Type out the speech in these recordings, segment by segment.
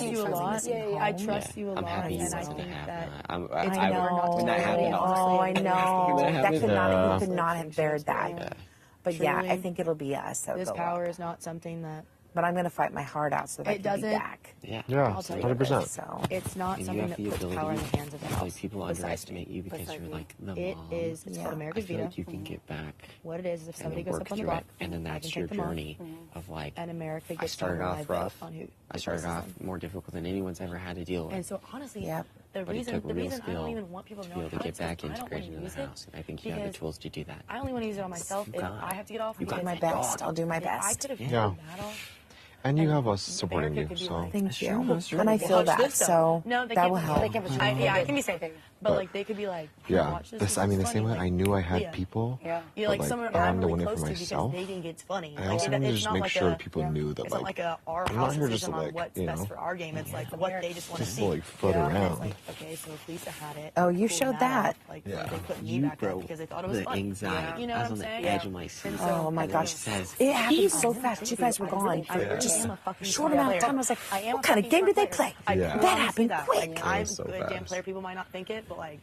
trust you a lot. I trust you a I'm lot, happy he and I wasn't think happy. that I know. When that happened, I know. When that That could not, happened, he could not have bared that. But yeah, I Truly, think it'll be us. this power is not something that but I'm going to fight my heart out so that I It can be doesn't- back. Yeah. Yeah, I'll tell you 100%. So It's not And you something have that the puts ability, power in the hands of the house. like people besides underestimate you because besides you're me. like the It mom. is, it's called I America's feel Veto. like you can get back What it is if and somebody then goes work up on the through block, it, and then I that's can your take them off. journey of like. And America I gets started to off vote rough. on who I started off replaces them. more difficult than anyone's ever had to deal with. And so honestly, Yep. the But it reason took real I skill don't even want people to to know be able to how get it's like, back I don't want integrated to into use the it house, and I think you have the because tools to do that. I only want to use it on myself You if got I have to get off. You because got my that best. dog. I'll do my if I best. could have Yeah. figured that off. And you have us supporting America you, could be so. like, Thank you. true. And I feel watch that. this stuff. So No, they that can't will be- help. They can't put yeah, it can be safe. But like they could be like, hey, Yeah, watch this. this, I mean, the same way funny. I knew I had Leah. people, Yeah. You're but like like, someone I'm I'm really doing it for close to because myself. they think it's funny. I Like, also wanted to it's just not make like sure a, people knew that, it's not like a our I'm not house here just decision to, on like, what's you best know, for our game. It's like what they just want to just see. to, like, float And around. it's like, okay, so if Lisa had it. Oh, you pulled showed that. off, like Yeah. they put me You back up broke because they thought it was the funny. anxiety. You know I what was I'm on the saying? edge of my seat. And so Oh my And gosh. it says, It happened so fast. You guys were gone for I just am a fucking short smart amount of player. time. I was like, I am what a kind of fucking game did they smart play? player. Yeah. I That promise you happened that. quick. Like, I'm was so a good damn fast. player. People might not think it, but like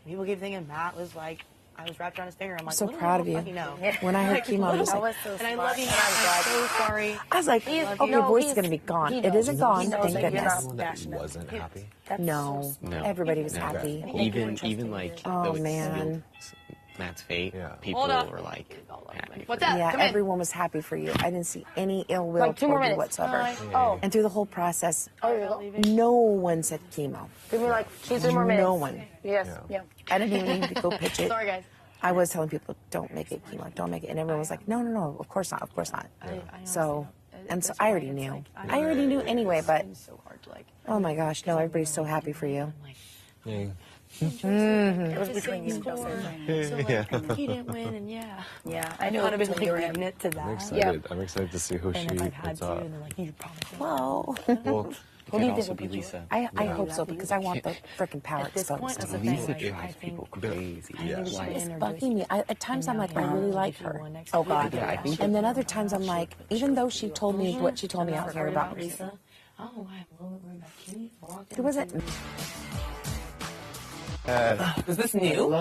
people keep thinking Matt was like I was wrapped around his finger. I'm like, so what do proud of I you. fucking know? When I heard chemo, I was like, And I love you, Matt. I'm so sorry. I was like, okay, no, voice is he's- going to be gone. he It knows. isn't He gone, knows thank that you're goodness. not- That wasn't happy. No, No. everybody was No. happy. Even like Oh, those man. Matt's fate, Yeah. people Hold up. were like happy. What's for that? you. Yeah, Come in. everyone was happy for you. I didn't see any ill will Like 2 more toward you minutes. whatsoever. Oh, And through the whole process, leaving. no one said chemo. give me like 2-3 more minutes. No one. Yes. Yeah. Yeah. I didn't even need to go pitch it. Sorry, guys. I was telling people, don't make it chemo, don't make it. And everyone was like, no, no, no, of course not, of course not. So, and so I already knew. I already knew anyway, but It's so hard to like. oh my gosh, no, everybody's so happy for you. Yeah. It was between you and Joseph. So like, he didn't win, and yeah. Yeah, I knew Kind it of was been between you like and him. reading it to I'm that. excited. I'm excited to see who And if she I've had puts to, up. and they're like, you probably. Well, Well, It could also be Lisa. I hope so because I want the freaking power At this point, exposed. that's the thing. Lisa Like, I drives think people crazy. Yeah. Like, It's bugging me. At times I'm like, I really like her. Oh God. Yeah, I think And then other times I'm like, even though she told me what she told me out here about Lisa. Oh, I love it. Kenny walked who was it? Is this new?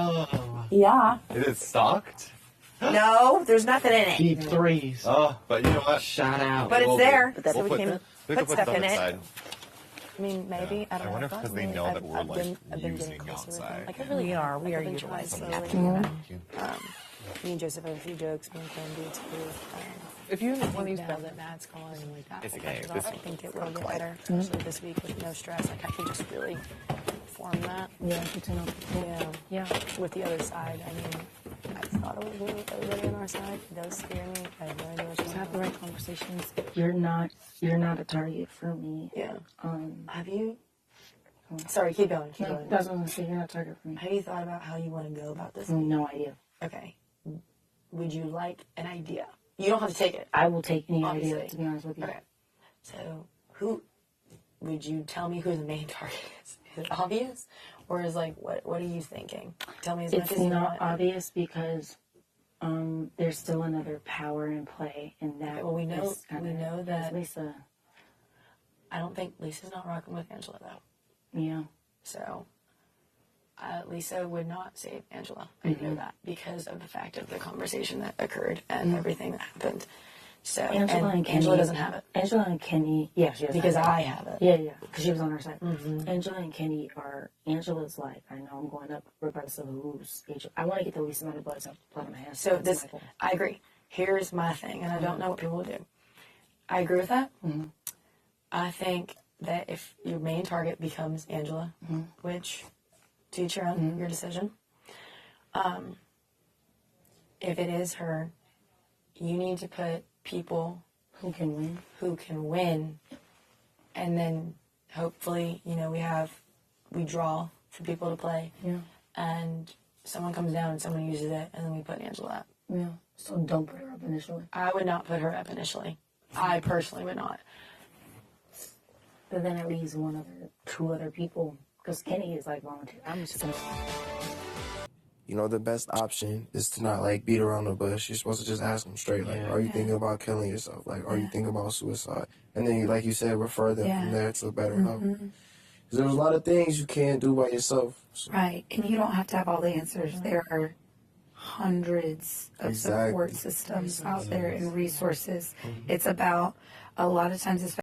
Yeah. It is stocked? No, there's nothing in it. deep threes. Oh, but you know what? Shout out. But it's there. We'll So we put can that- we put can stuff in it. inside. I mean, maybe. I don't know. I wonder if because they know that we're like I've been getting using closer with them. outside. Like, I really We are. We I've are been trying utilizing slowly. Thank you. Me and Joseph have a few jokes. Me and Cam do too. If you want to use now that Matt's gone and like that, It's will okay. catch This up, I think it will get better, especially this week with no stress. Like I can just really form that. Yeah, good to know. Yeah. With the other side, I mean, I thought it was really with everybody on our side. It does scare me. I have no idea what's going Have the on. right conversations. You're not a target for me. Yeah. Um, Have you? Sorry, keep going. Keep going. that's what I'm gonna say. You're not a target for me. Have you thought about how you want to go about this? No idea. Okay. Would you like an idea? You don't have to take it. I will take any Obviously. idea. To be honest with you. Okay. So, who would you tell me who the main target is? Is it obvious, or is like what? What are you thinking? Tell me as much It's as you not want. obvious because there's still another power in play, and that. Okay, well, we know- is kinda- we know that- Lisa. I don't think Lisa's not rocking with Angela though. Yeah. So, Lisa would not save Angela. I know that because of the fact of the conversation that occurred and everything that happened. So, Angela and Kenny. Angela doesn't have it Angela and Kenny. Yeah, she doesn't because have it. I have it. Yeah, yeah, because she was on our side. Angela and Kenny are. Angela's like, I know I'm going up regardless of who's Angela. I want to get the least amount of blood on my hands. So That's this, my goal. I agree. Here's my thing, and I don't know what people will do. I agree with that. I think that if your main target becomes Angela, which to each your own, your decision. If it is her, you need to put people Who can win? who can win, and then hopefully, we draw for people to play, Yeah. and someone comes down and someone uses it, and then we put Angela up. Yeah. So don't put her up initially. I would not put her up initially. I personally would not. But then at least two other people, because Kenny is like volunteer. I'm just gonna. You know, the best option is to not, like, beat around the bush. You're supposed to just ask them straight, like, are you thinking about killing yourself? Like, are you thinking about suicide? And then, like you said, refer them from there to better help. Because there's a lot of things you can't do by yourself. So, Right, and you don't have to have all the answers. There are hundreds of support systems out there and resources. It's about a lot of times, especially